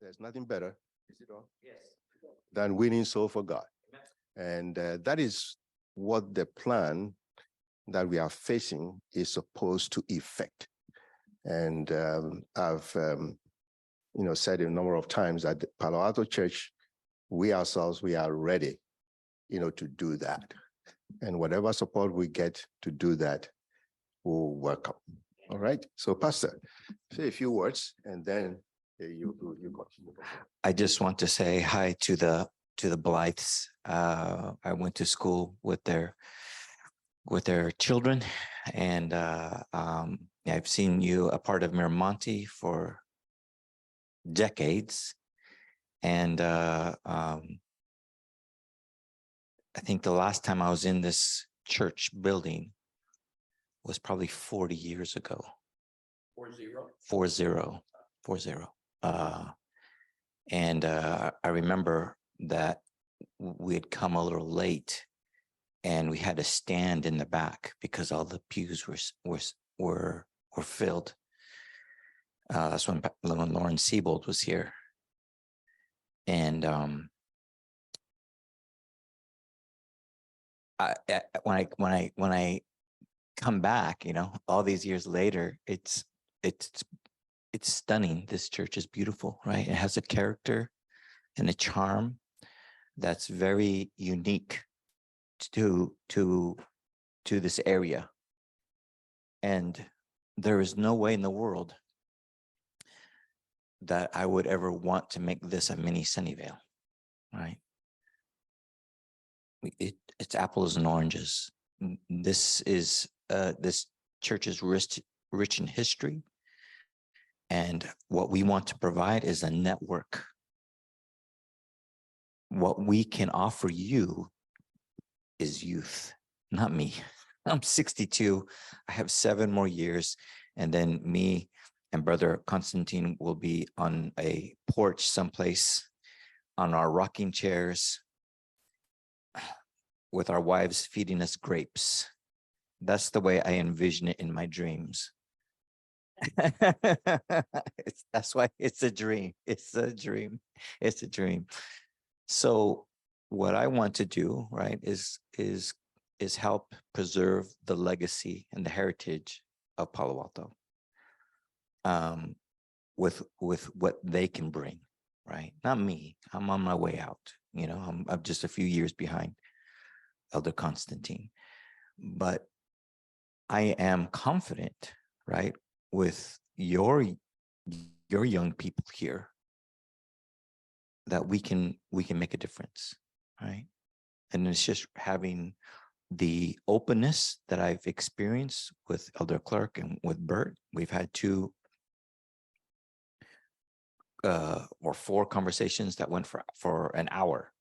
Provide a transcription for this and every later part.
There's nothing better, is it all? Yes. Than winning soul for God. And that is what the plan that we are facing is supposed to effect. And I've said a number of times that the Palo Alto Church, we ourselves, we are ready, to do that. And whatever support we get to do that, we'll welcome. All right. So, Pastor, say a few words, and then you continue. I just want to say hi to the Blythes. I went to school with their children, and I've seen you a part of Miramonte for decades, and I think the last time I was in this church building was probably 40 years ago. 40. And I remember that we had come a little late, and we had to stand in the back because all the pews were filled. That's when Lauren Siebold was here, and when I come back, all these years later, it's stunning. This church is beautiful, right? It has a character and a charm that's very unique to this area. And there is no way in the world that I would ever want to make this a mini Sunnyvale, right? It's apples and oranges. This church is rich in history. And what we want to provide is a network. What we can offer you is youth, not me. I'm 62. I have 7 more years. And then me and Brother Constantine will be on a porch someplace on our rocking chairs with our wives feeding us grapes. That's the way I envision it in my dreams. That's why it's a dream. It's a dream. It's a dream. So what I want to do, right, is help preserve the legacy and the heritage of Palo Alto, with what they can bring, right? Not me. I'm on my way out. I'm just a few years behind Elder Constantine, but I am confident, right, with your young people here, that we can make a difference, right? And it's just having the openness that I've experienced with Elder Clark and with Bert. We've had 2 or 4 conversations that went for an hour.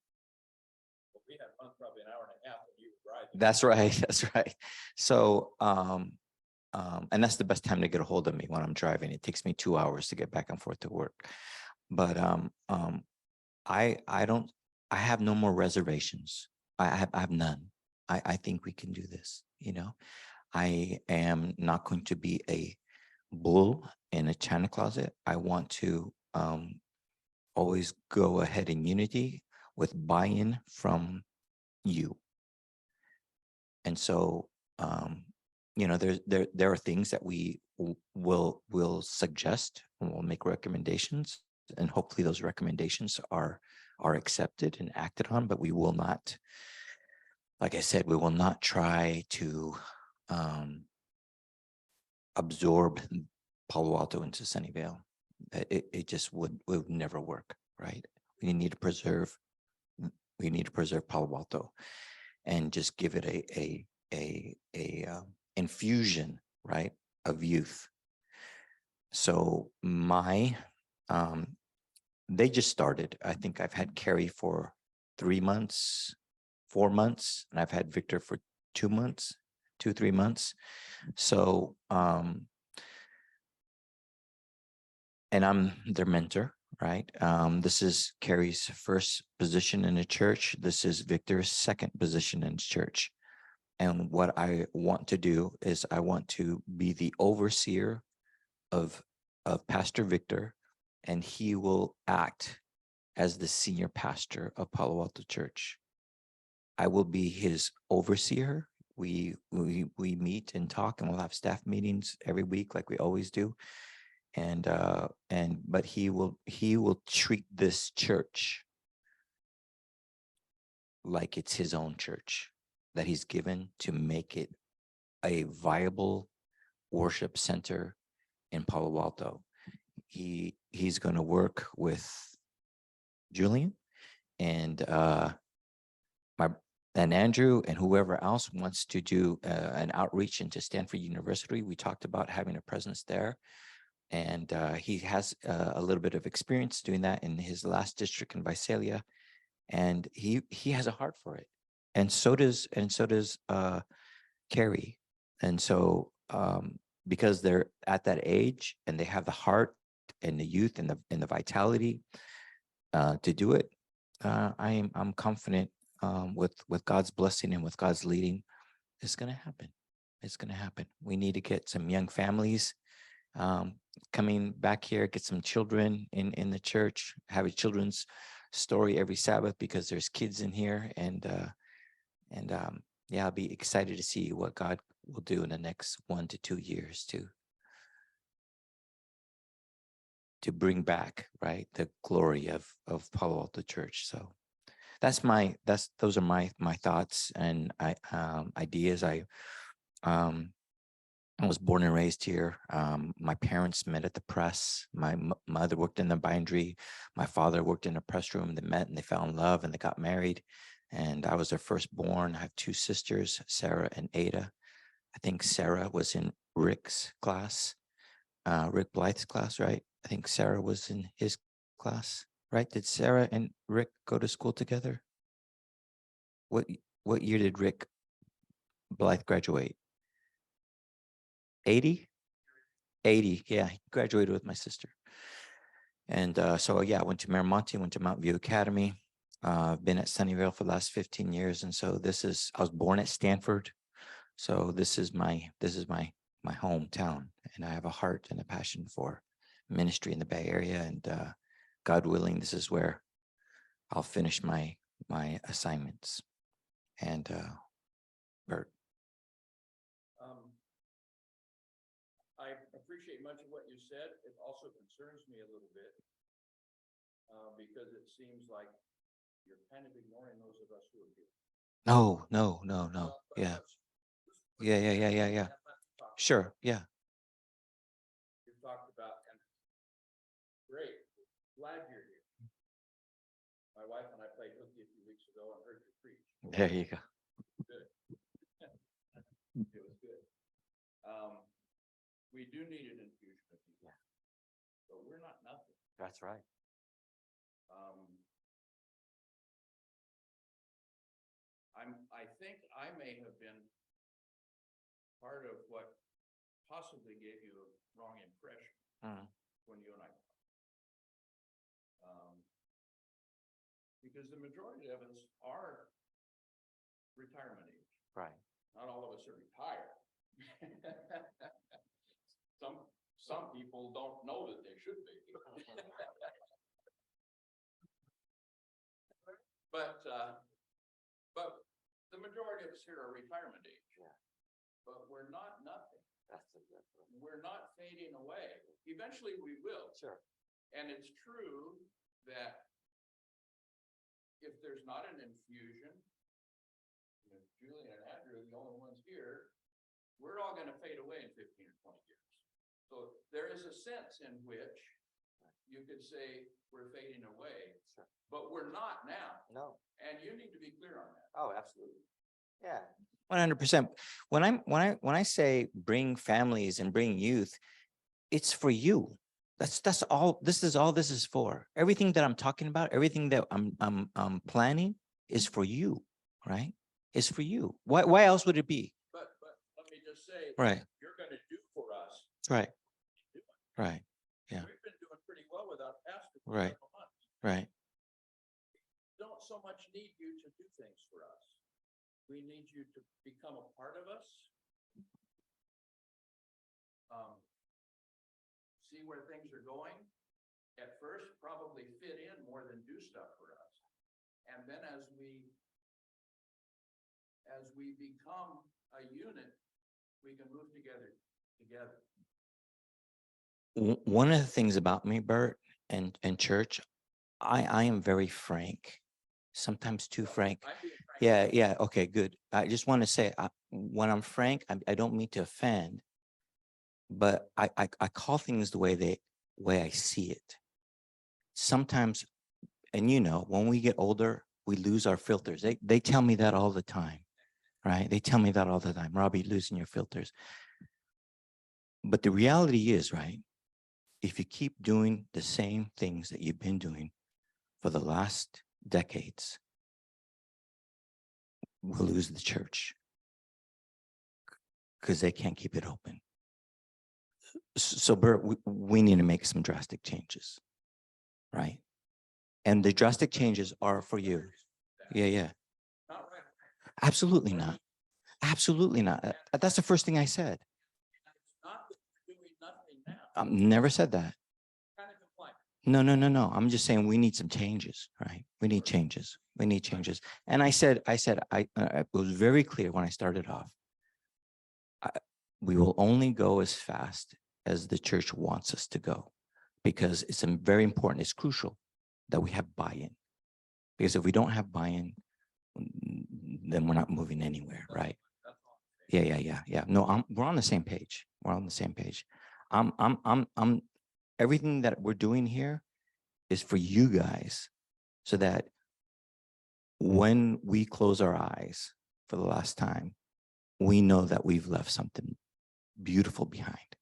Well, we had fun probably an hour and a half when you were driving. That's right. That's right. So, and that's the best time to get a hold of me, when I'm driving. It takes me 2 hours to get back and forth to work. But I have no more reservations. I have none. I think we can do this. I am not going to be a bull in a china closet. I want to always go ahead in unity with buy-in from you. And so, there are things that we will suggest, and we'll make recommendations, and hopefully those recommendations are accepted and acted on. But we will not, like I said, we will not try to absorb Palo Alto into Sunnyvale. It just would never work, right? We need to preserve Palo Alto, and just give it a infusion, right, of youth. So they just started. I think I've had Carrie for 3 months, 4 months, and I've had Victor for 2 months, 2-3 months. So, and I'm their mentor, right? This is Carrie's first position in the church. This is Victor's second position in church. And what I want to do is I want to be the overseer of Pastor Victor and he will act as the senior pastor of Palo Alto Church. I will be his overseer. We meet and talk, and we'll have staff meetings every week like we always do. But he will treat this church like it's his own church that he's given to make it a viable worship center in Palo Alto. He's going to work with Julian and Andrew and whoever else wants to do an outreach into Stanford University. We talked about having a presence there, and he has a little bit of experience doing that in his last district in Visalia, and he has a heart for it, and so does Carrie, and so because they're at that age and they have the heart and the youth and the vitality to do it, I'm confident with God's blessing and with God's leading, it's going to happen. It's going to happen. We need to get some young families coming back here, get some children in the church, have a children's story every Sabbath because there's kids in here, and I'll be excited to see what God will do in the next 1 to 2 years to bring back, right, the glory of Palo Alto Church. So those are my thoughts and ideas. I was born and raised here. My parents met at the press. My mother worked in the bindery. My father worked in a press room. They met and they fell in love and they got married. And I was their firstborn. I have 2 sisters, Sarah and Ada. I think Sarah was in Rick's class, Rick Blythe's class, right? I think Sarah was in his class, right? Did Sarah and Rick go to school together? What year did Rick Blythe graduate? 80? 80, yeah, he graduated with my sister. And so, yeah, I went to Miramonte, went to Mount View Academy. I've been at Sunnyvale for the last 15 years. And so I was born at Stanford. So this is my hometown. And I have a heart and a passion for ministry in the Bay Area. And God willing, this is where I'll finish my assignments. And Bert. I appreciate much of what you said. It also concerns me a little bit because it seems like you're kind of ignoring those of us who are here. No. Yeah. Sure. Yeah. You've talked about, and great, glad you're here. My wife and I played hooky a few weeks ago and heard you preach. There you go. Good. It was good. We do need an infusion of people. Yeah. But we're not nothing. That's right. I think I may have been part of what possibly gave you a wrong impression when you and I talked. Because the majority of us are retirement age. Right. Not all of us are retired. Some people don't know that they should be. But the majority of us here are retirement age. Yeah. But we're not nothing. We're not fading away. Eventually we will. Sure. And it's true that if there's not an infusion, Julian and Andrew are the only ones here, we're all going to fade away in 15 or 20 years. So there is a sense in which you could say we're fading away, sure, but we're not now. No. And you need to be clear on that. Oh, absolutely. Yeah. 100%. When I say bring families and bring youth, it's for you. That's all. This is for. Everything that I'm talking about, everything that I'm planning is for you, right? It's for you. Why else would it be? But let me just say, right, you're going to do for us. Right. Right. Yeah. We've been doing pretty well without pastors for right. several months. Right. We don't so much need you to do things for us. We need you to become a part of us. See where things are going, at first probably fit in more than do stuff for us. And then as we become a unit, we can move together. One of the things about me, Bert, and church, I am very frank, sometimes too frank. I'm being frank. Yeah. Okay, good. I just want to say, when I'm frank, I don't mean to offend, but I call things the way I see it. Sometimes, and when we get older, we lose our filters. They tell me that all the time, right? They tell me that all the time. Robbie, losing your filters. But the reality is, right? If you keep doing the same things that you've been doing for the last decades, we'll lose the church because they can't keep it open. So, Bert, we need to make some drastic changes, right? And the drastic changes are for you. Yeah. Not right. Absolutely not. Absolutely not. That's the first thing I said. It's not that we're doing nothing now. Never said that. Kind of complaint. No. I'm just saying we need some changes, right? We need changes. And I said, it was very clear when I started off. We will only go as fast as the church wants us to go, because it's very important. It's crucial that we have buy-in, because if we don't have buy-in, then we're not moving anywhere, right? Yeah. No, we're on the same page. I'm everything that we're doing here is for you guys, so that when we close our eyes for the last time, we know that we've left something beautiful behind,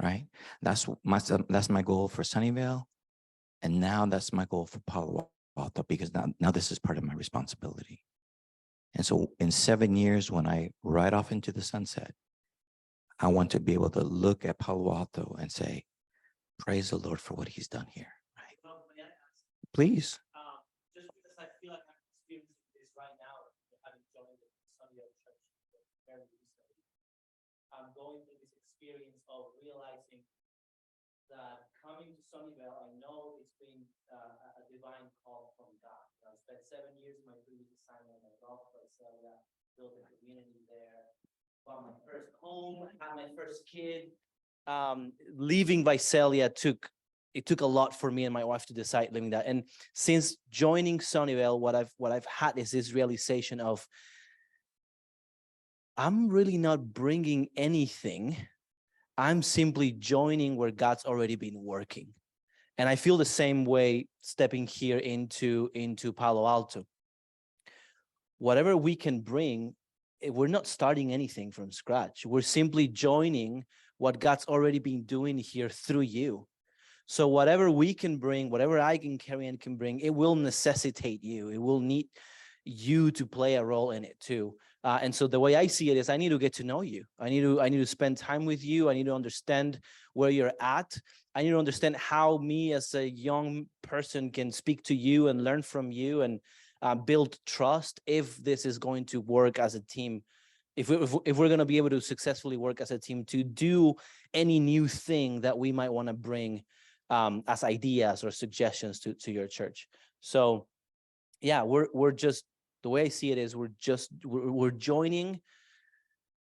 right? That's my goal for Sunnyvale. And now that's my goal for Palo Alto, because now this is part of my responsibility. And so in 7 years, when I ride off into the sunset, I want to be able to look at Palo Alto and say, praise the Lord for what he's done here, right? Well, may I ask, Please. just because I feel like I'm experiencing this right now, having joined the Sunnyvale Church very recently, I'm going through this experience of realizing that coming to Sunnyvale, I know it's been a divine call from God. I spent 7 years in my previous assignment. I love Visalia, built a community there, bought my first home, had my first kid. Leaving Visalia took a lot for me and my wife to decide living that. And since joining Sunnyvale, what I've had is this realization of, I'm really not bringing anything. I'm simply joining where God's already been working. And I feel the same way stepping here into Palo Alto. Whatever we can bring, we're not starting anything from scratch. We're simply joining what God's already been doing here through you. So whatever we can bring, whatever I can carry and can bring, it will necessitate you. It will need you to play a role in it too. And so the way I see it is, I need to get to know you. I need to spend time with you. I need to understand where you're at. I need to understand how me as a young person can speak to you and learn from you and build trust, if this is going to work as a team. If we're going to be able to successfully work as a team to do any new thing that we might want to bring as ideas or suggestions to your church. So yeah, we're just, the way I see it is, we're joining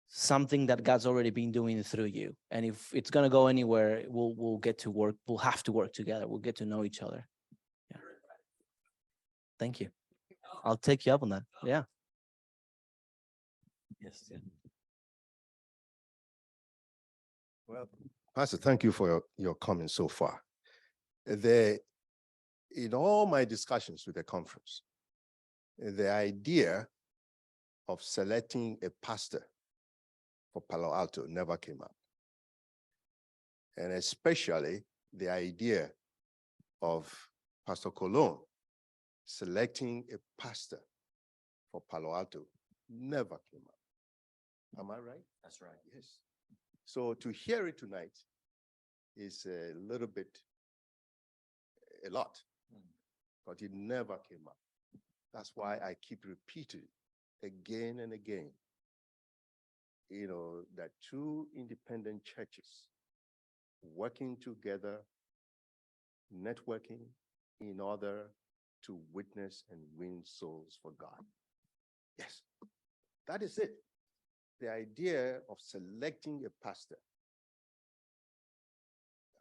something that God's already been doing through you. And if it's going to go anywhere, we'll get to work. We'll have to work together. We'll get to know each other. Yeah. Thank you. I'll take you up on that. Yeah. Yes. Well, Pastor, thank you for your comments so far. In all my discussions with the conference, the idea of selecting a pastor for Palo Alto never came up. And especially the idea of Pastor Colon selecting a pastor for Palo Alto never came up. Am I right? That's right. Yes. So to hear it tonight is a little bit, a lot, but it never came up. That's why I keep repeating again and again, that two independent churches working together networking in order to witness and win souls for God. Yes, that is it. The idea of selecting a pastor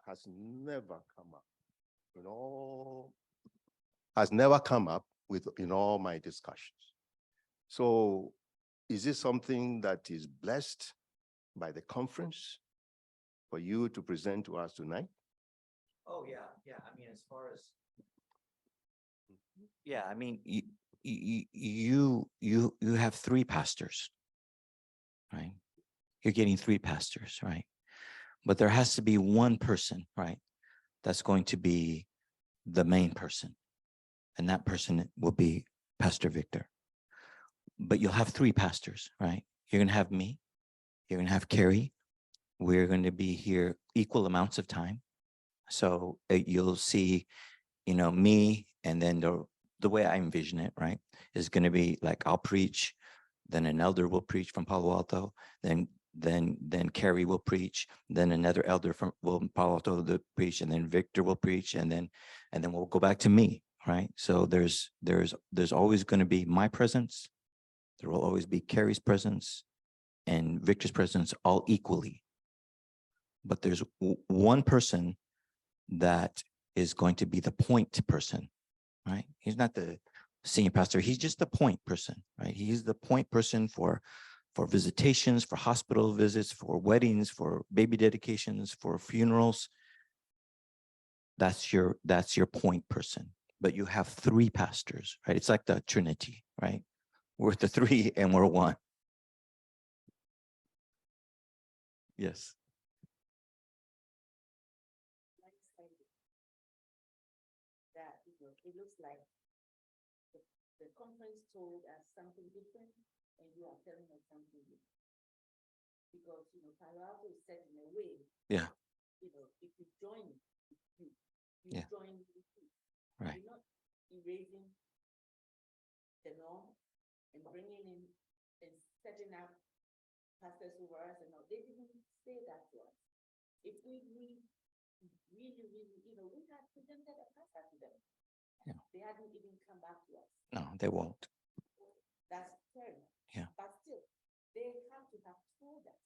has never come up in all my discussions. So is this something that is blessed by the conference for you to present to us tonight? Oh, yeah. I mean, as far as. Yeah, I mean, you have three pastors, right? You're getting three pastors, right? But there has to be one person, right? That's going to be the main person. And that person will be Pastor Victor. But you'll have three pastors, right? You're going to have me. You're going to have Carrie. We're going to be here equal amounts of time. So you'll see, me, and then the way I envision it, right, is going to be like I'll preach, then an elder will preach from Palo Alto, then Carrie will preach, then another elder from Palo Alto will preach, and then Victor will preach, and then we'll go back to me, right? So there's always going to be my presence. There will always be Carrie's presence and Victor's presence, all equally. But there's one person that is going to be the point person, right? He's not the senior pastor. He's just the point person, right? He's the point person for visitations, for hospital visits, for weddings, for baby dedications, for funerals. That's your point person. But you have three pastors, right? It's like the Trinity, right? We're the three and we're one. Yes. That it looks like the conference told us something different, and you are telling us something different. Because Palo Alto is set in a way. Yeah. If you join, you Yeah. join with you. Right. You're not erasing the norm and bringing in and setting up pastors over us and all. They didn't say that to us. If we really, we had presented a pastor to them. Yeah. They hadn't even come back to us. No, they won't. That's fair enough. Yeah. But still, they have to have told us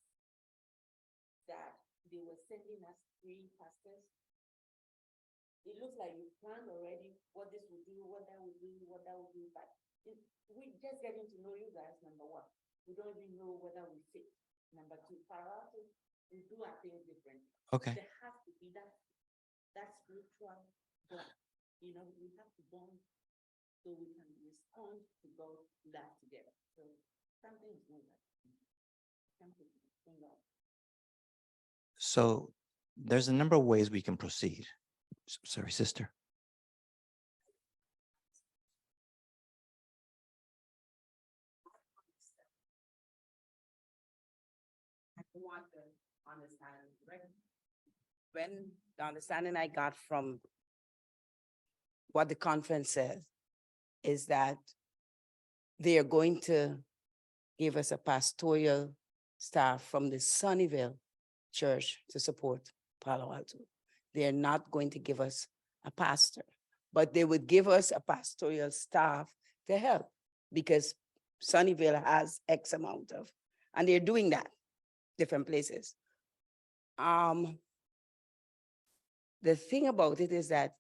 that they were sending us three pastors. It looks like you planned already what this would do, what that would do, what that would do, but we just getting to know you guys, number one. We don't even know whether we fit. Number two, we do our things differently. Okay. There has to be that spiritual bond. We have to bond so we can respond to God's love together. So something is not right. Something is not right. So there's a number of ways we can proceed. Sorry, sister. I want to understand, right? When the understanding I got from what the conference says is that they are going to give us a pastoral staff from the Sunnyvale Church to support Palo Alto. They are not going to give us a pastor, but they would give us a pastoral staff to help because Sunnyvale has X amount of, and they're doing that different places. The thing about it is that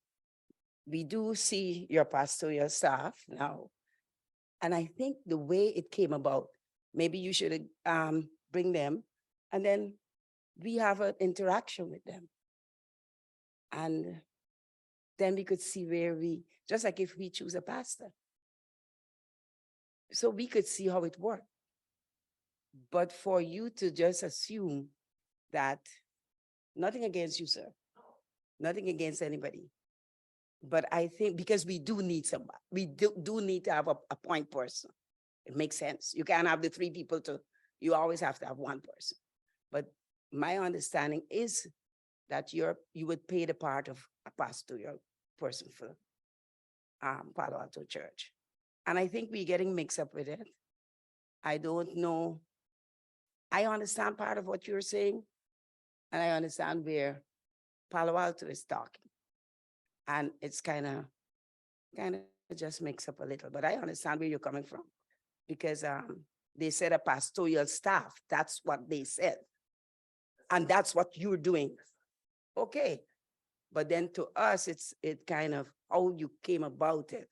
we do see your pastoral staff now. And I think the way it came about, maybe you should bring them and then we have an interaction with them. And then we could see where just like if we choose a pastor. So we could see how it worked. But for you to just assume that, nothing against you, sir, nothing against anybody. But I think because we do need somebody, we do need to have a point person. It makes sense. You can't have the three people you always have to have one person. But my understanding is that you would pay the part of a pastoral person for Palo Alto Church. And I think we're getting mixed up with it. I don't know. I understand part of what you're saying, and I understand where Palo Alto is talking. And it's kind of just mix up a little, but I understand where you're coming from. Because they said a pastoral staff, that's what they said. And that's what you're doing. Okay. But then to us, it kind of how you came about it.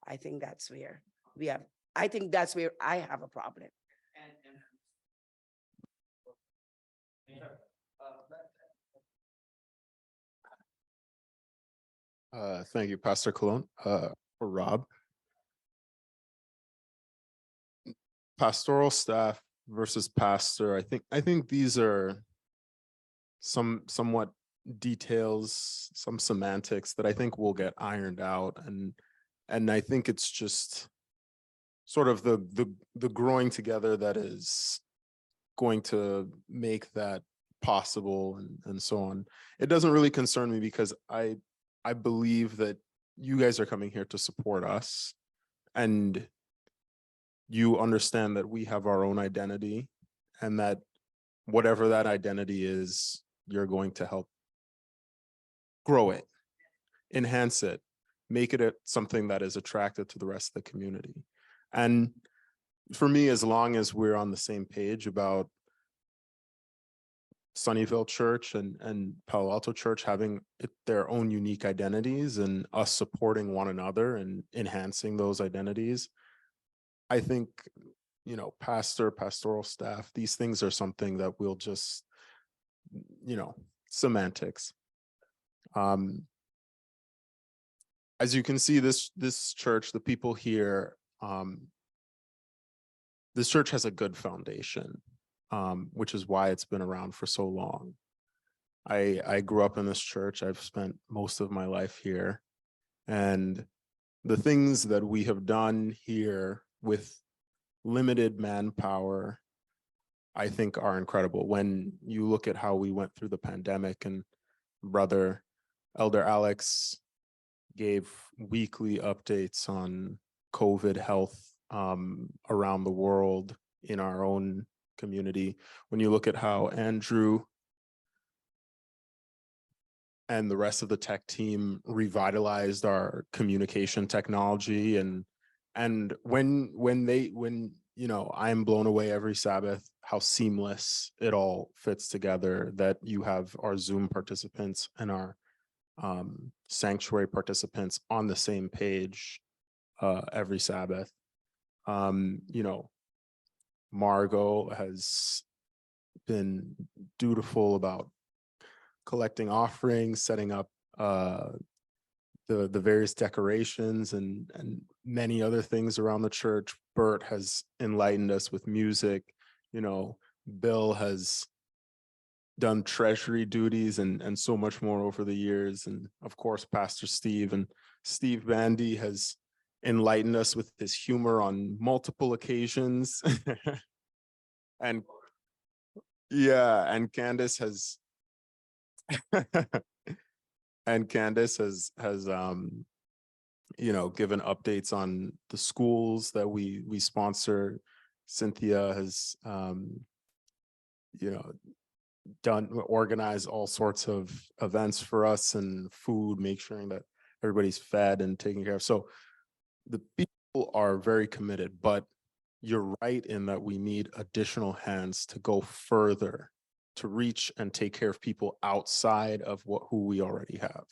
I think that's where I think that's where I have a problem. Thank you, Pastor Colon, for Rob. Pastoral staff versus pastor. I think these are somewhat details, some semantics that I think will get ironed out, and I think it's just sort of the growing together that is going to make that possible and so on. It doesn't really concern me because I believe that you guys are coming here to support us, and you understand that we have our own identity, and that whatever that identity is, you're going to help grow it, enhance it, make it something that is attractive to the rest of the community. And for me, as long as we're on the same page about Sunnyvale Church and Palo Alto Church having their own unique identities and us supporting one another and enhancing those identities, I think, pastoral staff, these things are something that we'll just, semantics. As you can see, this church, the people here, this church has a good foundation, which is why it's been around for so long. I grew up in this church. I've spent most of my life here, and the things that we have done here with limited manpower, I think are incredible. When you look at how we went through the pandemic, and Brother Elder Alex gave weekly updates on COVID health around the world in our own community. When you look at how Andrew and the rest of the tech team revitalized our communication technology, and when I'm blown away every Sabbath how seamless it all fits together, that you have our Zoom participants and our sanctuary participants on the same page every Sabbath. Margot has been dutiful about collecting offerings, setting up the various decorations and many other things around the church. Bert has enlightened us with music. Bill has done treasury duties and so much more over the years. And of course, Pastor Steve Bandy has enlightened us with his humor on multiple occasions. and Candace has given updates on the schools that we sponsor. Cynthia has organize all sorts of events for us and food, make sure that everybody's fed and taken care of. So the people are very committed, but you're right in that we need additional hands to go further, to reach and take care of people outside of who we already have.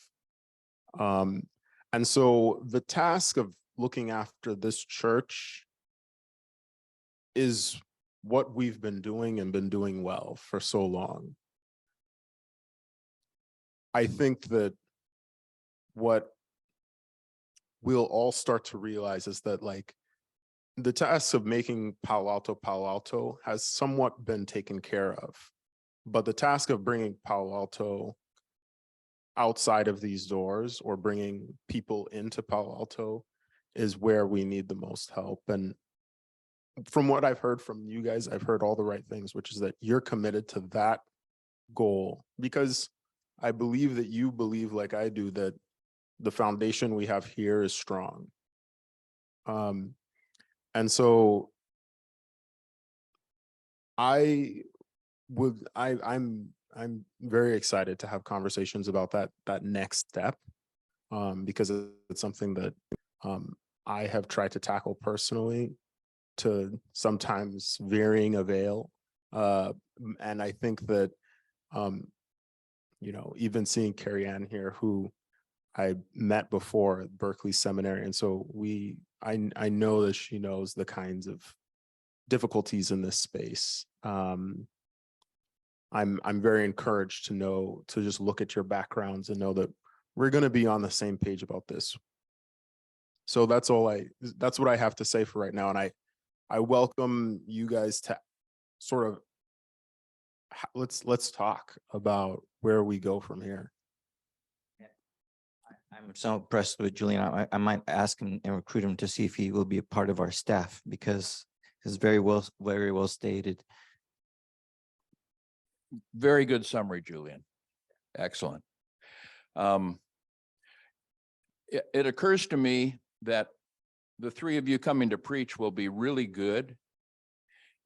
And so the task of looking after this church is what we've been doing and been doing well for so long. I think that what we'll all start to realize is that the task of making Palo Alto has somewhat been taken care of, but the task of bringing Palo Alto outside of these doors or bringing people into Palo Alto is where we need the most help. And from what I've heard from you guys, I've heard all the right things, which is that you're committed to that goal, because I believe that you believe, like I do, that the foundation we have here is strong. And so I'm very excited to have conversations about that next step. because it's something that I have tried to tackle personally to sometimes varying avail. And I think that, even seeing Carrie Ann here, who I met before at Berkeley Seminary. And so I know that she knows the kinds of difficulties in this space. I'm very encouraged to just look at your backgrounds and know that we're going to be on the same page about this. So that's what I have to say for right now. And I welcome you guys to sort of, let's talk about where we go from here. I'm so impressed with Julian. I might ask him and recruit him to see if he will be a part of our staff, because it's very well stated. Very good summary, Julian. Excellent. It occurs to me that the three of you coming to preach will be really good,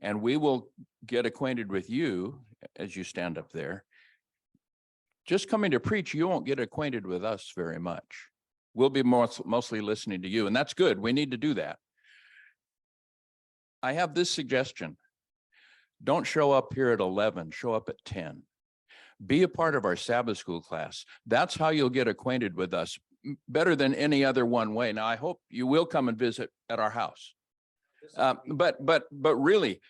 and we will get acquainted with you as you stand up there. Just coming to preach, you won't get acquainted with us very much. We'll be mostly listening to you, and that's good. We need to do that. I have this suggestion. Don't show up here at 11, show up at 10. Be a part of our Sabbath school class. That's how you'll get acquainted with us better than any other one way. Now, I hope you will come and visit at our house. But really,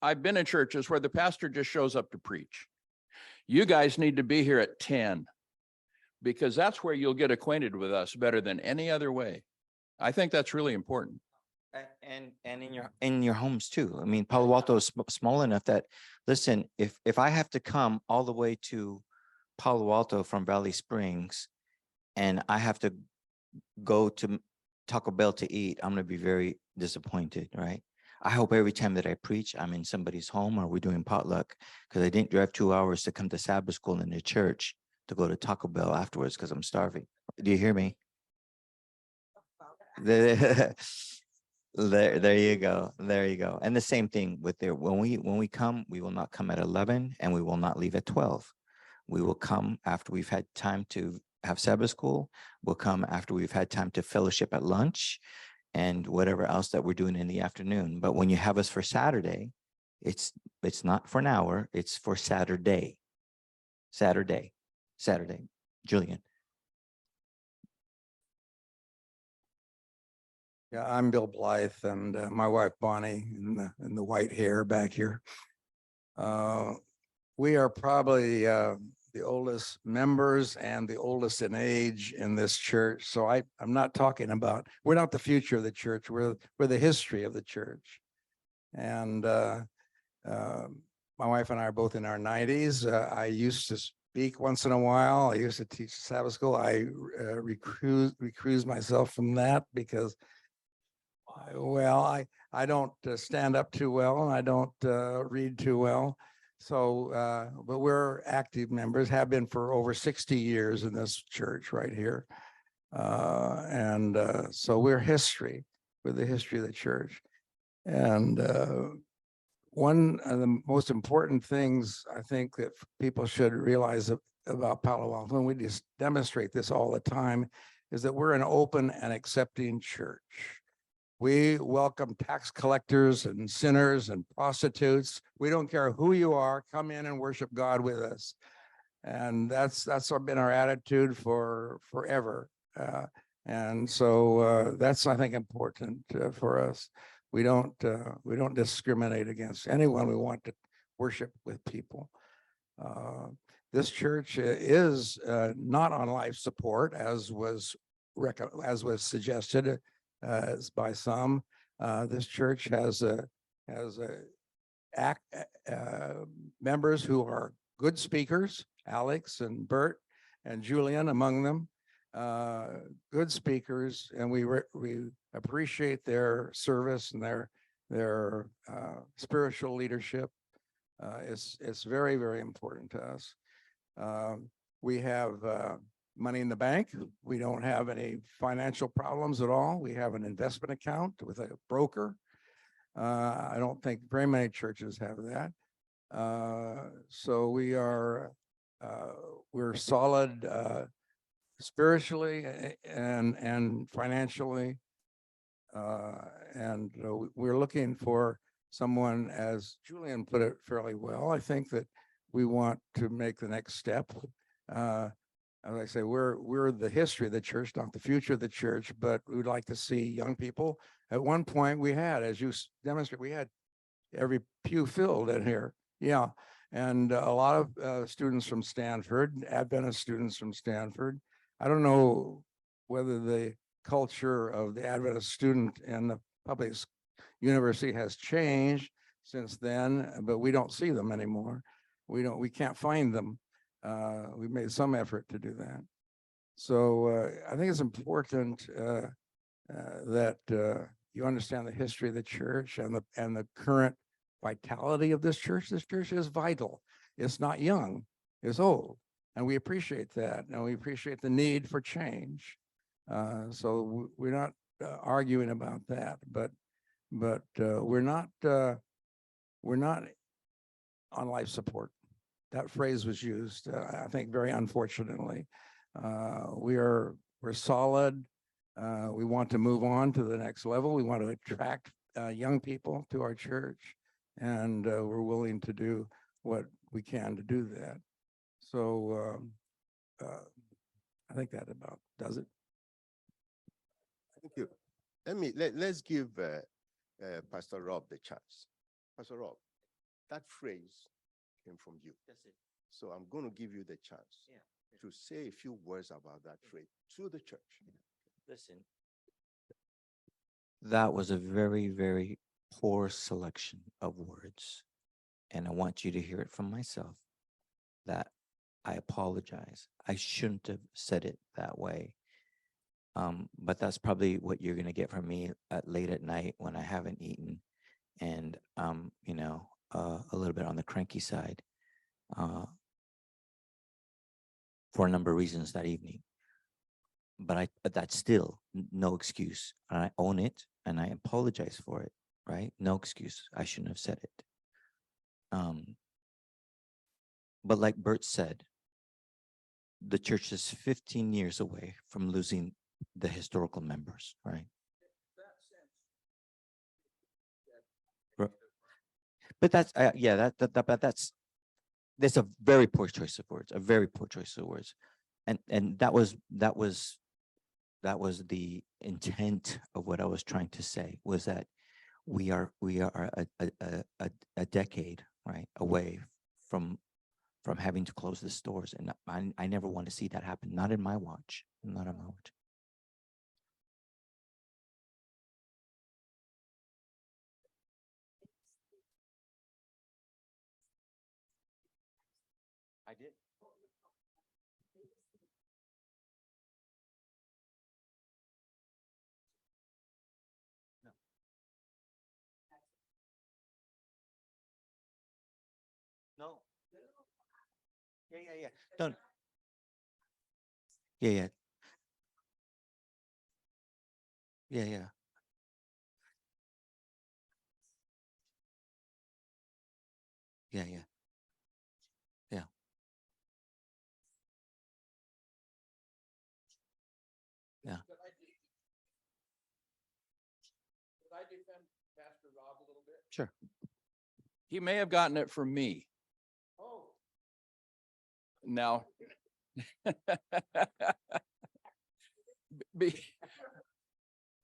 I've been in churches where the pastor just shows up to preach. You guys need to be here at 10, because that's where you'll get acquainted with us better than any other way. I think that's really important. And in your homes too. I mean, Palo Alto is small enough that, listen, if I have to come all the way to Palo Alto from Valley Springs, and I have to go to Taco Bell to eat, I'm going to be very disappointed, right? I hope every time that I preach, I'm in somebody's home or we're doing potluck, because I didn't drive 2 hours to come to Sabbath school in the church to go to Taco Bell afterwards because I'm starving. Do you hear me? There you go. There you go. And the same thing with there. When we come, we will not come at 11 and we will not leave at 12. We will come after we've had time to have Sabbath school. We'll come after we've had time to fellowship at lunch and whatever else that we're doing in the afternoon. But when you have us for Saturday, it's not for an hour, it's for Saturday. Julian. Yeah, I'm Bill Blythe, and my wife Bonnie in the white hair back here. We are probably the oldest members and the oldest in age in this church. So I'm not talking about, we're not the future of the church. We're the history of the church. And my wife and I are both in our 90s. I used to speak once in a while. I used to teach Sabbath school. I recuse myself from that because I don't stand up too well, and I don't read too well. So, but we're active members, have been for over 60 years in this church right here. So we're history, with the history of the church. And one of the most important things I think that people should realize about Palo Alto, and we just demonstrate this all the time, is that we're an open and accepting church. We welcome tax collectors and sinners and prostitutes. We don't care who you are, come in and worship God with us. And that's been our attitude for forever. So that's, I think, important for us. We don't discriminate against anyone. We want to worship with people. This church is not on life support, as was suggested by some. This church has members who are good speakers, Alex and Bert and Julian among them, good speakers, and we appreciate their service and their spiritual leadership. It's very, very important to us. We have money in the bank. We don't have any financial problems at all. We have an investment account with a broker. I don't think very many churches have that. So we're solid spiritually and financially. We're looking for someone, as Julian put it fairly well. I think that we want to make the next step. As I say, we're the history of the church, not the future of the church, but we'd like to see young people. At one point we had, as you demonstrate, we had every pew filled in here. Yeah. And a lot of students from Stanford, Adventist students from Stanford. I don't know whether the culture of the Adventist student in the public university has changed since then, but we don't see them anymore. We can't find them. We've made some effort to do that. So I think it's important that you understand the history of the church and the current vitality of this church. This church is vital. It's not young, it's old. And we appreciate that. And we appreciate the need for change. So we're not arguing about that, but we're not on life support. That phrase was used, I think, very unfortunately. We're solid. We want to move on to the next level. We want to attract young people to our church, and we're willing to do what we can to do that. So I think that about does it. Thank you. Let's give Pastor Rob the chance. Pastor Rob, that phrase came from you. That's it. So I'm going to give you the chance to say a few words about that phrase to the church. Listen, that was a very, very poor selection of words. And I want you to hear it from myself that I apologize. I shouldn't have said it that way. But that's probably what you're going to get from me late at night when I haven't eaten and, you know, a little bit on the cranky side for a number of reasons that evening. But that's still no excuse. And I own it and I apologize for it, right? No excuse. I shouldn't have said it. But like Bert said, the church is 15 years away from losing the historical members, right? But that's that's a very poor choice of words, a very poor choice of words. And that was the intent of what I was trying to say, was that we are a decade, right, away from having to close the stores. And I never want to see that happen. Not in my watch, not on my watch. I did. No. No. Yeah. Don't. Yeah. Yeah. Could I defend Pastor Rob a little bit? Sure. He may have gotten it from me. Oh. Now.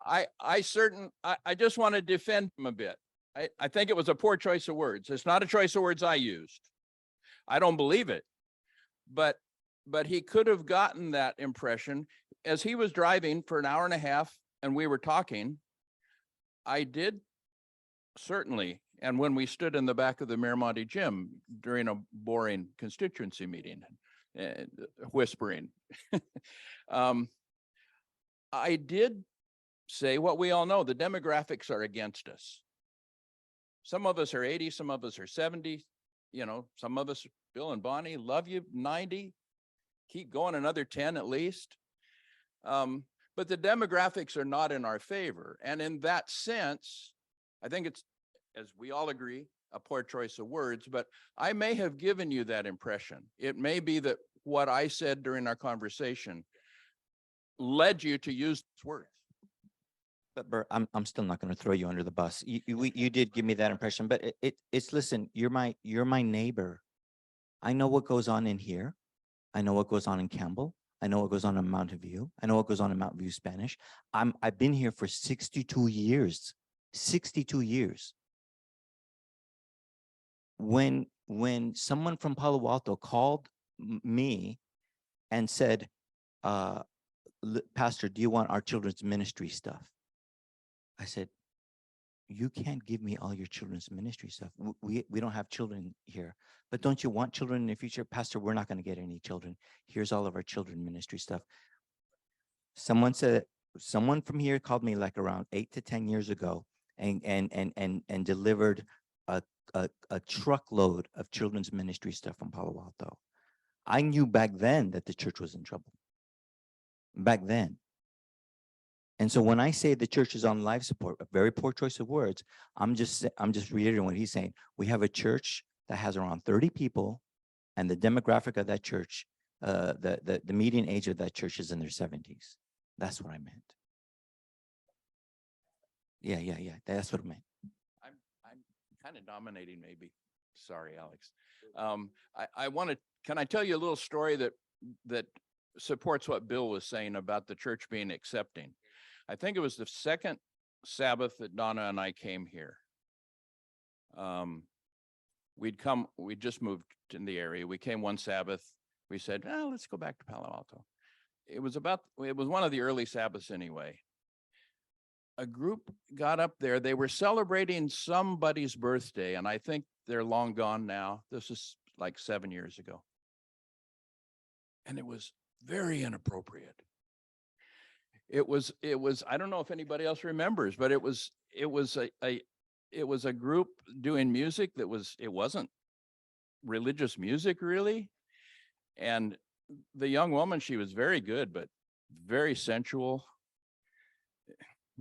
I just want to defend him a bit. I think it was a poor choice of words. It's not a choice of words I used. I don't believe it. But he could have gotten that impression as he was driving for an hour and a half and we were talking. I did certainly. And when we stood in the back of the Miramonte gym during a boring constituency meeting, whispering, I did say what we all know, the demographics are against us. Some of us are 80, some of us are 70, some of us, Bill and Bonnie, love you, 90, keep going another 10 at least. But the demographics are not in our favor. And in that sense, I think it's, as we all agree, a poor choice of words, but I may have given you that impression. It may be that what I said during our conversation led you to use those words. But Bert, I'm still not going to throw you under the bus. You did give me that impression, but it's, listen, you're my neighbor. I know what goes on in here. I know what goes on in Campbell. I know what goes on in Mountain View. I know what goes on in Mountain View Spanish. I've been here for 62 years. 62 years. When someone from Palo Alto called me and said, Pastor, do you want our children's ministry stuff? I said, you can't give me all your children's ministry stuff. We don't have children here, but don't you want children in the future? Pastor, we're not going to get any children. Here's all of our children ministry stuff. Someone from here called me like around 8 to 10 years ago and delivered a truckload of children's ministry stuff from Palo Alto. I knew back then that the church was in trouble. Back then. And so when I say the church is on life support, a very poor choice of words, I'm just reiterating what he's saying. We have a church that has around 30 people, and the demographic of that church, the median age of that church is in their 70s. That's what I meant. Yeah. That's what I meant. I'm kind of dominating, maybe. Sorry, Alex. I want to. Can I tell you a little story that supports what Bill was saying about the church being accepting? I think it was the second Sabbath that Donna and I came here. We'd just moved in the area. We came one Sabbath. We said, let's go back to Palo Alto. It was one of the early Sabbaths anyway. A group got up there. They were celebrating somebody's birthday, and I think they're long gone now. This is like 7 years ago. And it was very inappropriate. It was, I don't know if anybody else remembers, but it was a group doing music it wasn't religious music really. And the young woman, she was very good, but very sensual.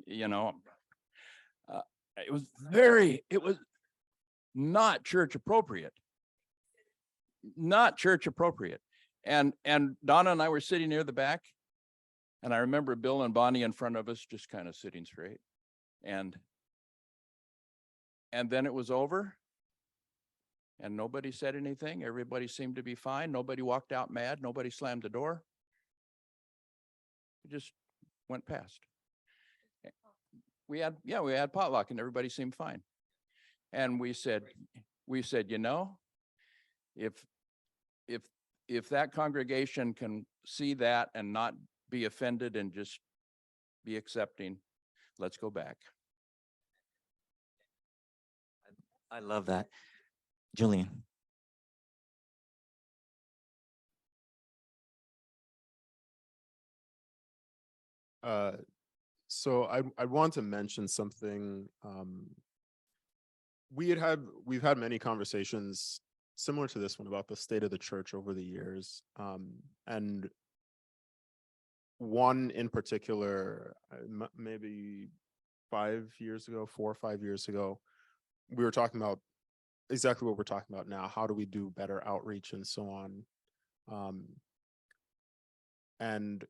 You know, it was not church appropriate. Not church appropriate. And Donna and I were sitting near the back. And I remember Bill and Bonnie in front of us, just kind of sitting straight. And then it was over. And nobody said anything. Everybody seemed to be fine. Nobody walked out mad. Nobody slammed the door. It just went past. We had potluck and everybody seemed fine. And we said, you know, if that congregation can see that and not be offended and just be accepting, let's go back. I love that. Julian. So I want to mention something. We've had many conversations similar to this one about the state of the church over the years. And one in particular, maybe 5 years ago, 4 or 5 years ago, we were talking about exactly what we're talking about now. How do we do better outreach and so on? And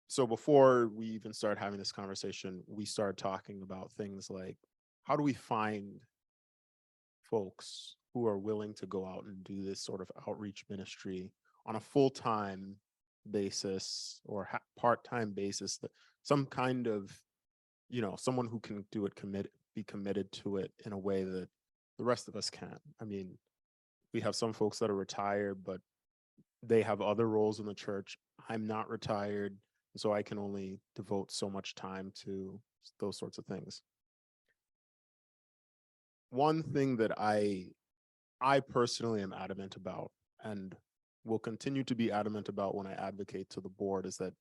so before we even started having this conversation, we started talking about things like, how do we find folks who are willing to go out and do this sort of outreach ministry on a full-time basis or part-time basis, that some kind of, someone who can do it, be committed to it in a way that the rest of us can't. I mean, we have some folks that are retired, but they have other roles in the church. I'm not retired, so I can only devote so much time to those sorts of things. One thing that I personally am adamant about, and will continue to be adamant about when I advocate to the board, is that,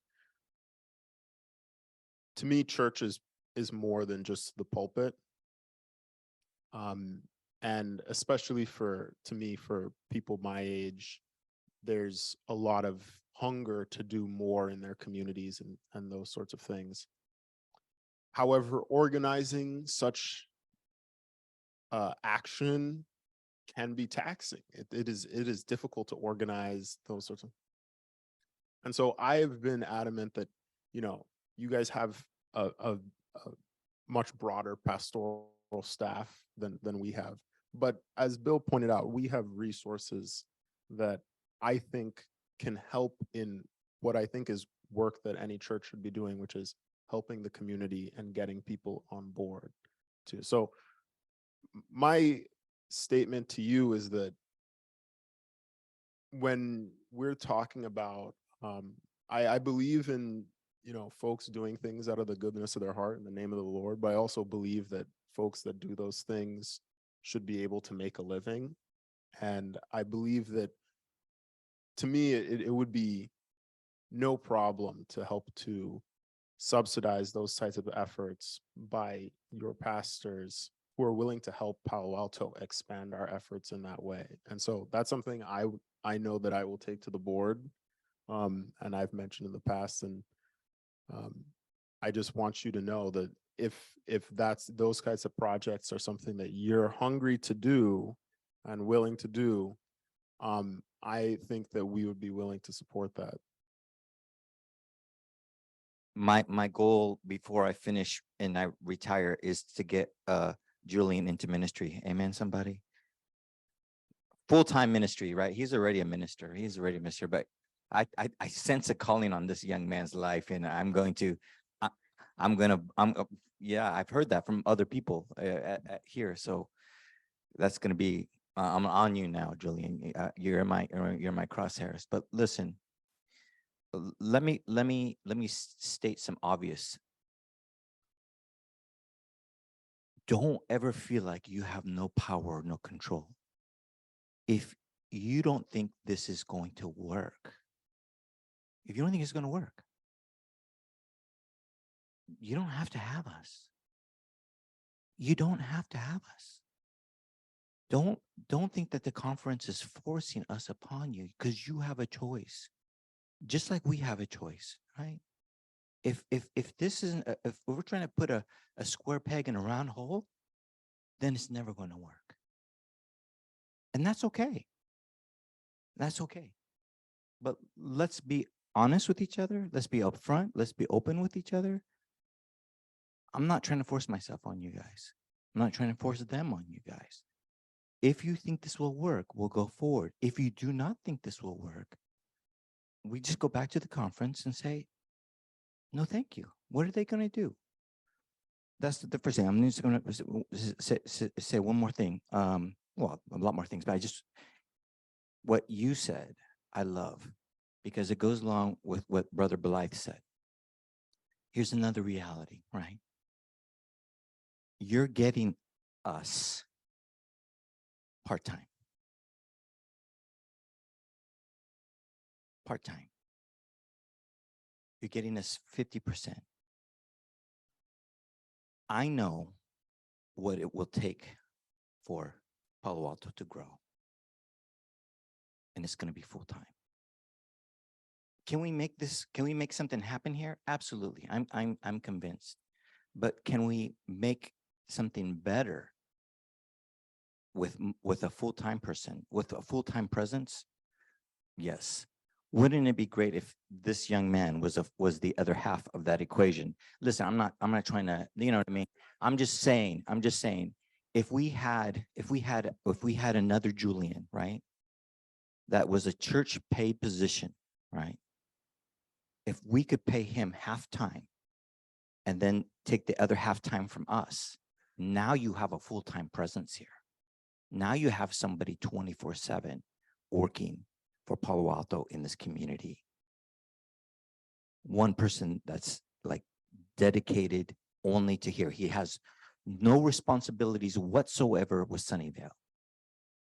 to me, church is more than just the pulpit. And especially for people my age, there's a lot of hunger to do more in their communities and those sorts of things. However, organizing such action can be taxing. It is difficult to organize those sorts of. And so I've been adamant that you guys have a much broader pastoral staff than we have. But as Bill pointed out, we have resources that I think can help in what I think is work that any church should be doing, which is helping the community and getting people on board too. So my statement to you is that when we're talking about, I believe in, folks doing things out of the goodness of their heart in the name of the Lord, but I also believe that folks that do those things should be able to make a living. And I believe that, to me, it would be no problem to help to subsidize those types of efforts by your pastors who are willing to help Palo Alto expand our efforts in that way. And so that's something I know that I will take to the board, and I've mentioned in the past. And I just want you to know that if that's those kinds of projects are something that you're hungry to do and willing to do, I think that we would be willing to support that. My goal before I finish and I retire is to get Julian into ministry. Amen, somebody? Full-time ministry, right? He's already a minister. He's already a minister, but I sense a calling on this young man's life, and yeah, I've heard that from other people here. So that's going to be, I'm on you now, Julian. You're in my crosshairs. But listen, let me state some obvious. Don't ever feel like you have no power or no control. If you don't think this is going to work, if you don't think it's going to work, you don't have to have us. You don't have to have us. Don't think that the conference is forcing us upon you, because you have a choice, just like we have a choice, right? If this isn't, if we're trying to put a square peg in a round hole, then it's never going to work. And that's okay. That's okay. But let's be honest with each other. Let's be upfront. Let's be open with each other. I'm not trying to force myself on you guys. I'm not trying to force them on you guys. If you think this will work, we'll go forward. If you do not think this will work, we just go back to the conference and say, no, thank you. What are they going to do? That's the first thing. I'm just going to say one more thing. Well, a lot more things, but what you said, I love, because it goes along with what Brother Blythe said. Here's another reality, right? You're getting us part-time. Part-time. You're getting us 50%. I know what it will take for Palo Alto to grow. And it's going to be full-time. Can we make something happen here? Absolutely. I'm convinced. But can we make something better with a full-time person, with a full-time presence? Yes. Wouldn't it be great if this young man was the other half of that equation? Listen, I'm not trying to, you know what I mean? I'm just saying, if we had another Julian, right? That was a church paid position, right? If we could pay him half-time and then take the other half-time from us, now you have a full-time presence here. Now you have somebody 24/7 working for Palo Alto in this community. One person that's like dedicated only to here. He has no responsibilities whatsoever with Sunnyvale.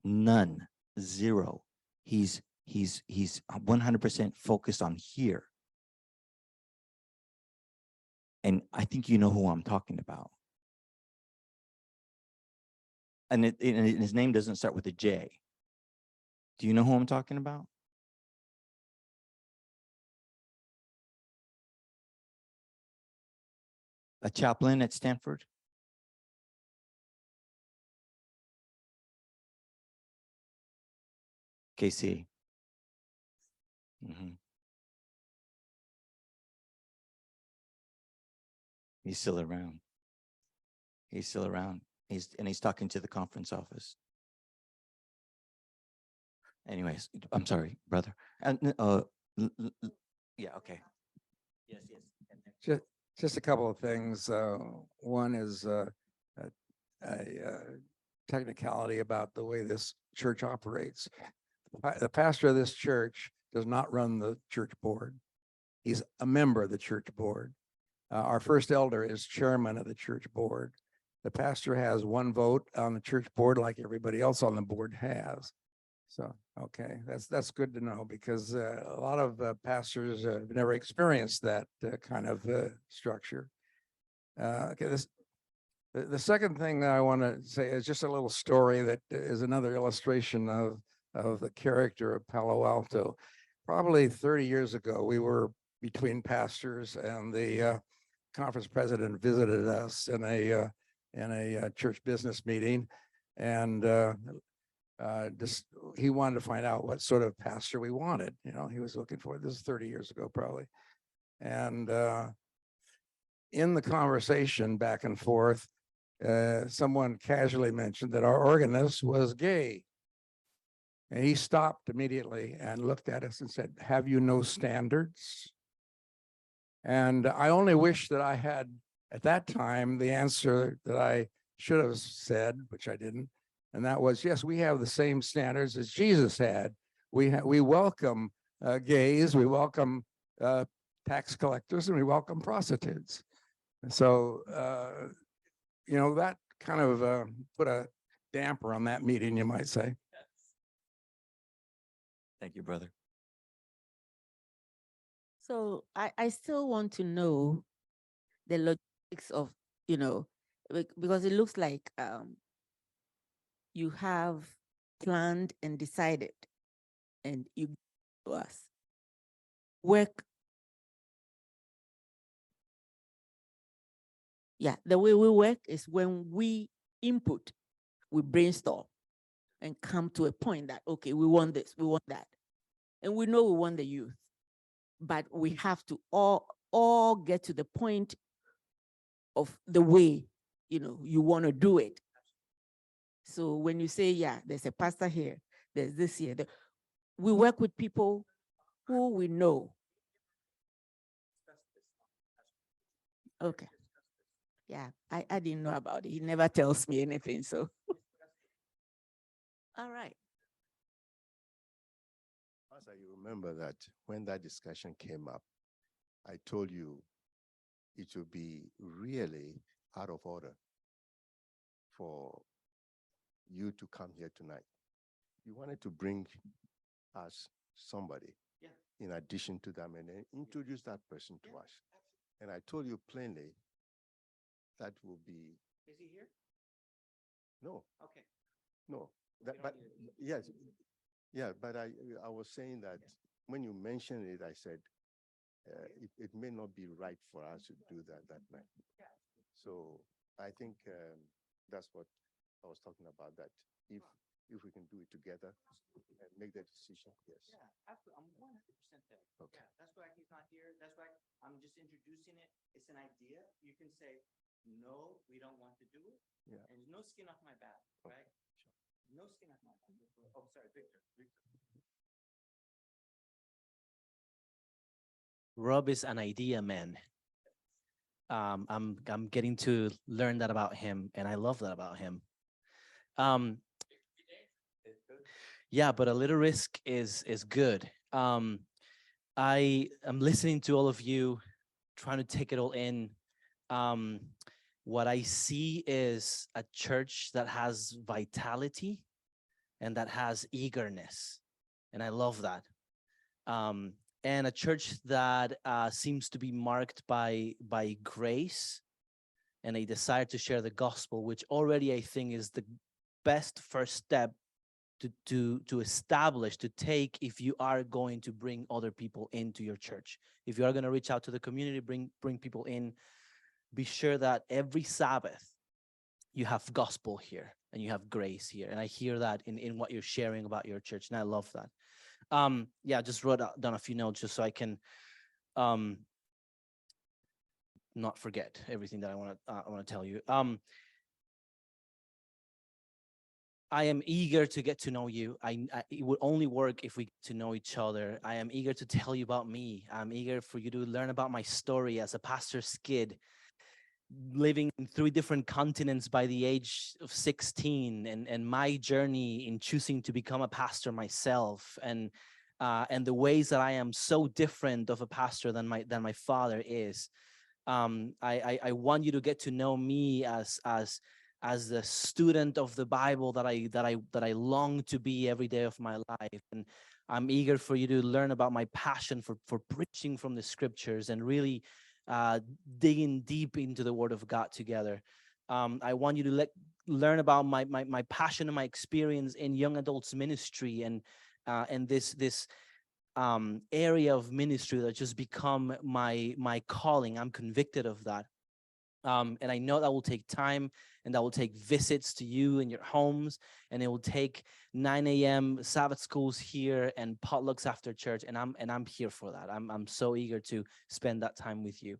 None, zero. He's 100% focused on here. And I think you know who I'm talking about. And his name doesn't start with a J. Do you know who I'm talking about? A chaplain at Stanford? KC. He's still around. He's still around. He's talking to the conference office. Anyways, I'm sorry, brother. And yeah, okay. Yes, yes. Just a couple of things. One is a technicality about the way this church operates. The pastor of this church does not run the church board. He's a member of the church board. Our first elder is chairman of the church board. The pastor has one vote on the church board like everybody else on the board has. So, okay, that's good to know because a lot of pastors have never experienced that kind of structure. Okay, the second thing that I want to say is just a little story that is another illustration of the character of Palo Alto. Probably 30 years ago, we were between pastors, and the conference president visited us in a church business meeting, and he wanted to find out what sort of pastor we wanted. You know, he was looking for, this is 30 years ago probably, and in the conversation back and forth, someone casually mentioned that our organist was gay. And he stopped immediately and looked at us and said, "Have you no standards?" And I only wish that I had, at that time, the answer that I should have said, which I didn't. And that was, yes, we have the same standards as Jesus had. We welcome gays, we welcome tax collectors, and we welcome prostitutes. So, you know, that kind of put a damper on that meeting, you might say. Thank you, brother. So I still want to know the logistics of, because it looks like you have planned and decided, and you to us work. Yeah, the way we work is when we input, we brainstorm and come to a point that, okay, we want this, we want that. And we know we want the youth, but we have to all get to the point of the way, you want to do it. So when you say, yeah, there's a pastor here, there's this here, we work with people who we know. Okay. Yeah, I didn't know about it. He never tells me anything, so. All right. Pastor, you remember that when that discussion came up, I told you it would be really out of order for you to come here tonight. You wanted to bring us somebody in addition to them and then introduce that person to us. And I told you plainly that will be. Is he here? No. Okay. No. But yes. Yeah, but I was saying that when you mentioned it, I said it may not be right for us to do that night. So I think that's what I was talking about, that if we can do it together and make that decision, yes. Yeah, absolutely. I'm 100% there. Okay. Yeah, that's why he's not here. That's why I'm just introducing it. It's an idea. You can say, no, we don't want to do it. Yeah. And no skin off my back, Okay. right? No skin off my back. Oh, sorry, Victor. Rob is an idea man. I'm getting to learn that about him, and I love that about him. Yeah, but a little risk is good. I am listening to all of you, trying to take it all in. What I see is a church that has vitality and that has eagerness, and I love that. And a church that seems to be marked by grace and a desire to share the gospel, which already I think is the best first step to establish, to take, if you are going to bring other people into your church. If you are going to reach out to the community, bring people in, be sure that every Sabbath you have gospel here and you have grace here. And I hear that in what you're sharing about your church, and I love that. Yeah, I just wrote down a few notes just so I can not forget everything that I want to tell you. I am eager to get to know you. It would only work if we get to know each other. I am eager to tell you about me. I'm eager for you to learn about my story as a pastor's kid, living in 3 different continents by the age of 16, and my journey in choosing to become a pastor myself, and the ways that I am so different of a pastor than my father is. I want you to get to know me as the student of the Bible that I long to be every day of my life. And I'm eager for you to learn about my passion for preaching from the scriptures and really digging deep into the Word of God together. I want you to learn about my passion and my experience in young adults ministry, and this area of ministry that just become my calling. I'm convicted of that. And I know that will take time, and that will take visits to you in your homes, and it will take 9 a.m. Sabbath schools here and potlucks after church. And I'm here for that. I'm so eager to spend that time with you.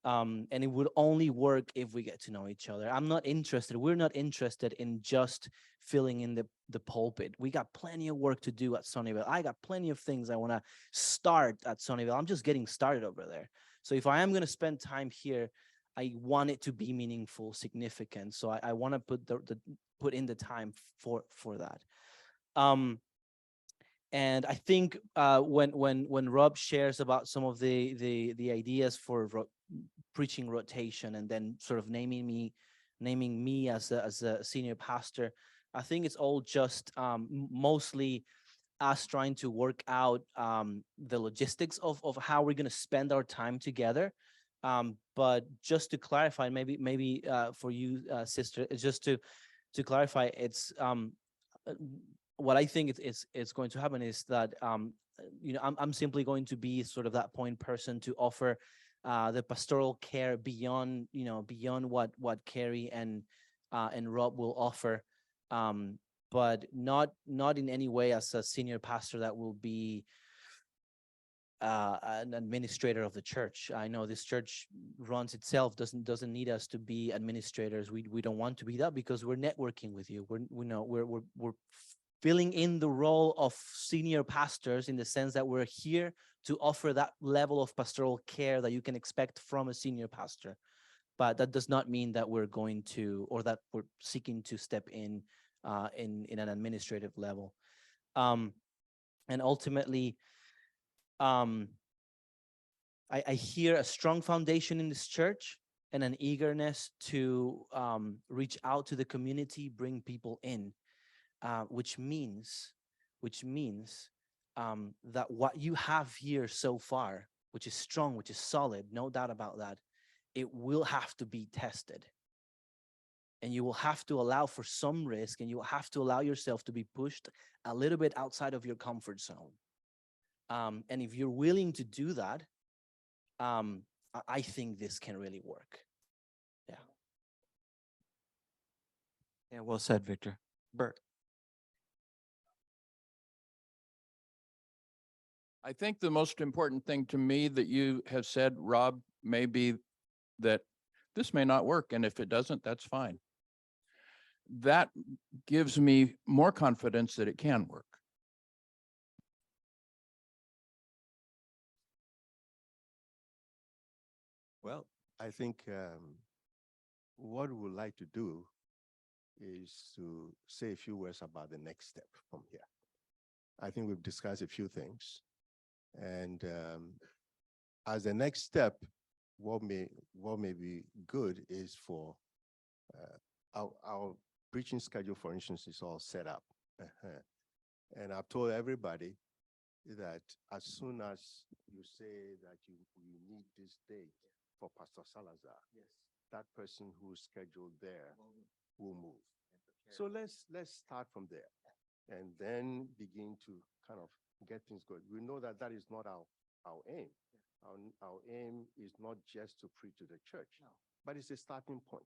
And it would only work if we get to know each other. We're not interested in just filling in the pulpit. We got plenty of work to do at Sunnyvale. I got plenty of things I want to start at Sunnyvale. I'm just getting started over there. So if I am going to spend time here, I want it to be meaningful, significant. So I want to put in the time for that. And I think when Rob shares about some of the ideas for preaching rotation, and then sort of naming me as a senior pastor, I think it's all just mostly us trying to work out the logistics of how we're going to spend our time together. But just to clarify, maybe for you, sister, just to clarify, it's what I think it's going to happen is that I'm simply going to be sort of that point person to offer the pastoral care beyond what Carrie and Rob will offer, but not in any way as a senior pastor that will be an administrator of the church. I know this church runs itself, doesn't need us to be administrators. We don't want to be that, because we're networking with you. We're filling in the role of senior pastors, in the sense that we're here to offer that level of pastoral care that you can expect from a senior pastor. But that does not mean that we're going to, or that we're seeking to step in an administrative level. And ultimately, I hear a strong foundation in this church and an eagerness to reach out to the community, bring people in, which means that what you have here so far, which is strong, which is solid, no doubt about that, it will have to be tested. And you will have to allow for some risk, and you will have to allow yourself to be pushed a little bit outside of your comfort zone. And if you're willing to do that, I think this can really work. Yeah. Yeah, well said, Victor. Bert. I think the most important thing to me that you have said, Rob, may be that this may not work, and if it doesn't, that's fine. That gives me more confidence that it can work. Well, I think what we would like to do is to say a few words about the next step from here. I think we've discussed a few things. And as the next step, what may be good is for our preaching schedule, for instance, is all set up. And I've told everybody that as soon as you say that you need this date for Pastor Salazar, yes, that person who's scheduled there will move. So let's start from there, and then begin to kind of get things going. We know that that is not our aim. Our aim is not just to preach to the church, but it's a starting point.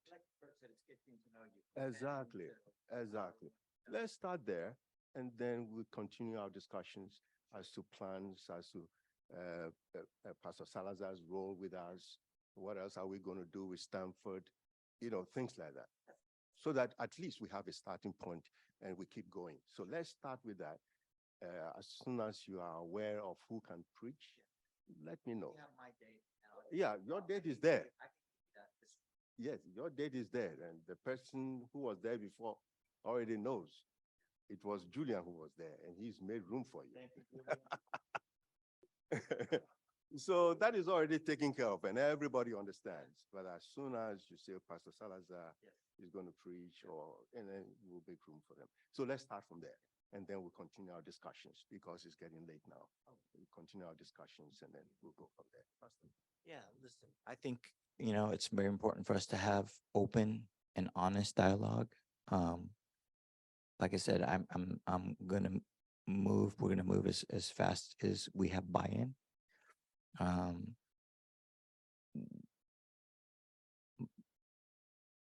Exactly. Let's start there, and then we'll continue our discussions as to plans, as to Pastor Salazar's role with us, What else are we going to do with Stanford? Things like that. So that at least we have a starting point and we keep going. So let's start with that. As soon as you are aware of who can preach, let me know. Yeah, your date is there. Yes, your date is there. And the person who was there before already knows. It was Julian who was there, and he's made room for you. So that is already taken care of, and everybody understands. But as soon as you say Pastor Salazar is going to preach, and then we'll make room for them. So let's start from there, and then we'll continue our discussions because it's getting late now. We'll continue our discussions, and then we'll go from there. Pastor. Yeah, listen, I think, it's very important for us to have open and honest dialogue. Like I said, I'm gonna move. We're gonna move as fast as we have buy-in.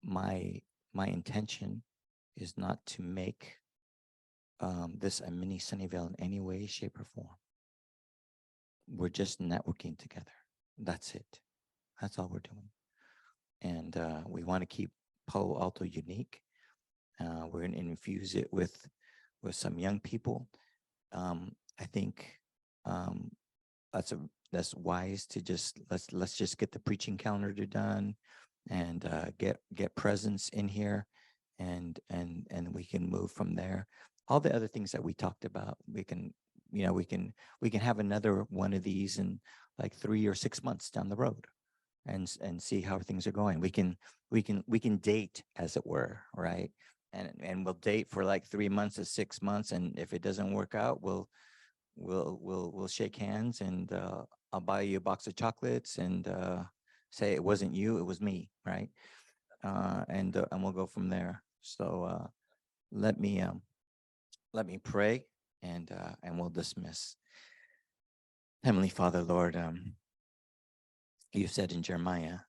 My intention is not to make this a mini Sunnyvale in any way, shape, or form. We're just networking together. That's it. That's all we're doing. And we want to keep Palo Alto unique. We're going to infuse it with some young people. I think that's wise to just let's just get the preaching calendar done and get presence in here, and we can move from there. All the other things that we talked about, we can have another one of these in like 3 or 6 months down the road, and see how things are going. We can date, as it were, right? And we'll date for like 3 months to 6 months, and if it doesn't work out, we'll shake hands, and I'll buy you a box of chocolates and say it wasn't you, it was me, right? And we'll go from there. So let me pray, and we'll dismiss. Heavenly Father, Lord, you said in Jeremiah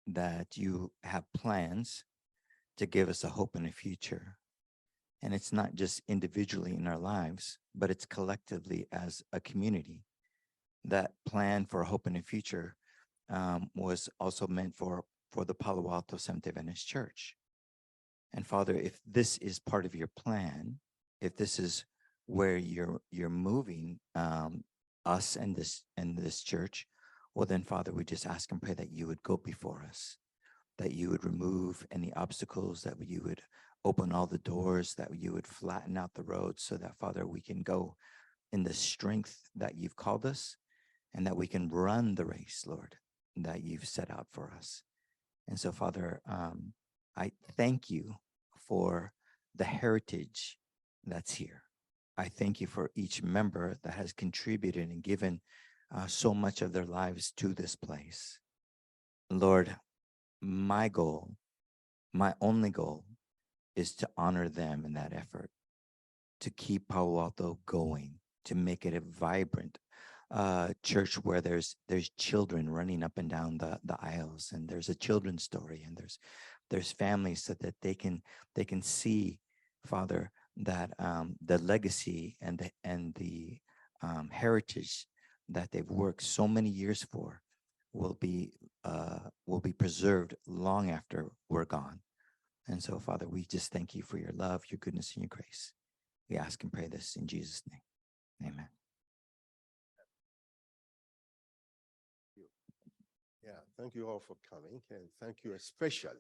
that you have plans to give us a hope and a future. And it's not just individually in our lives, but it's collectively as a community. That plan for hope and a future was also meant for the Palo Alto Seventh-day Adventist Church. And Father, if this is part of your plan, if this is where you're moving us and this church, well then, Father, we just ask and pray that you would go before us, that you would remove any obstacles, that you would open all the doors, that you would flatten out the roads, so that, Father, we can go in the strength that you've called us, and that we can run the race, Lord, that you've set out for us. And so, Father, I thank you for the heritage that's here. I thank you for each member that has contributed and given so much of their lives to this place. Lord, my goal, my only goal, is to honor them in that effort, to keep Palo Alto going, to make it a vibrant church where there's children running up and down the aisles, and there's a children's story, and there's families, so that they can see, Father, that the legacy and the heritage that they've worked so many years for will be preserved long after we're gone. And so, Father, we just thank you for your love, your goodness, and your grace. We ask and pray this in Jesus' name. Amen. Yeah, thank you all for coming, and thank you especially.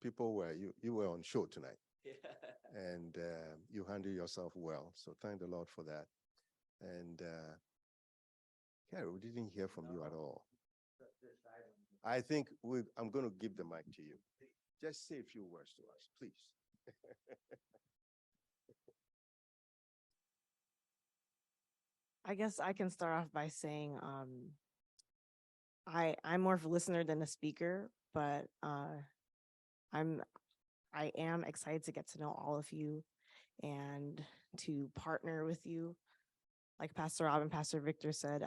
People were on show tonight, and you handled yourself well. So thank the Lord for that. And Carol, we didn't hear from you at all. I think I'm going to give the mic to you. Just say a few words to us, please. I guess I can start off by saying I'm more of a listener than a speaker, but I am excited to get to know all of you and to partner with you. Like Pastor Rob and Pastor Victor said,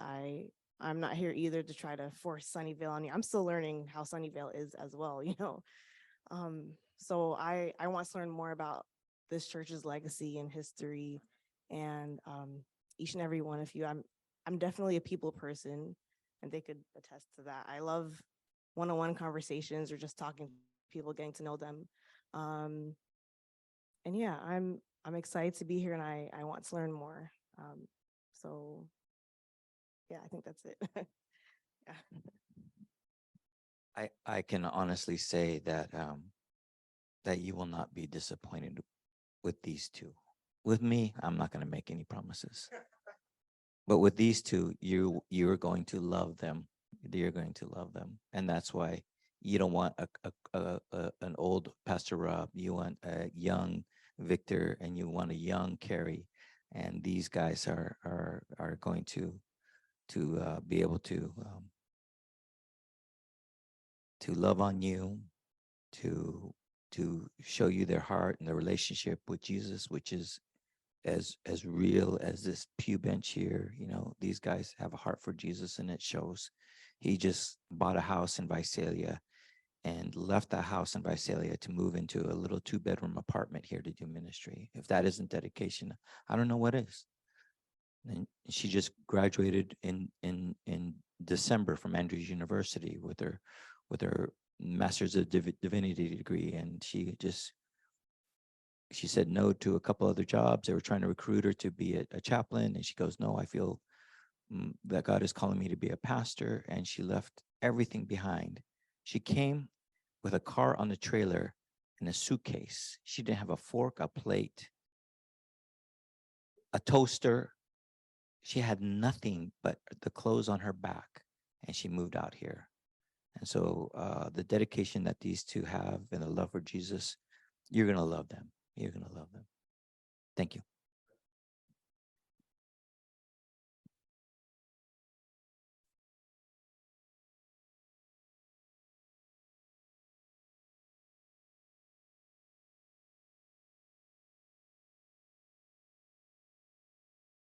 I'm not here either to try to force Sunnyvale on you. I'm still learning how Sunnyvale is as well, you know. So I want to learn more about this church's legacy and history, and each and every one of you. I'm definitely a people person, and they could attest to that. I love one-on-one conversations or just talking to people, getting to know them. And yeah, I'm excited to be here, and I want to learn more. So yeah, I think that's it. Yeah. I can honestly say that that you will not be disappointed with these two. With me, I'm not going to make any promises. But with these two, you're going to love them. You're going to love them, and that's why you don't want an old Pastor Rob. You want a young Victor, and you want a young Carrie, and these guys are going to be able to love on you, to show you their heart and their relationship with Jesus, which is as real as this pew bench here. You know, these guys have a heart for Jesus, and it shows. He just bought a house in Visalia and left that house in Visalia to move into a little 2-bedroom apartment here to do ministry. If that isn't dedication, I don't know what is. And she just graduated in December from Andrews University with her master's of divinity degree, and she said no to a couple other jobs. They were trying to recruit her to be a chaplain, and she goes, no, I feel that God is calling me to be a pastor. And she left everything behind. She came with a car on the trailer and a suitcase. She didn't have a fork, a plate, a toaster. She had nothing but the clothes on her back, and she moved out here. And so the dedication that these two have and the love for Jesus, you're going to love them. You're going to love them. Thank you.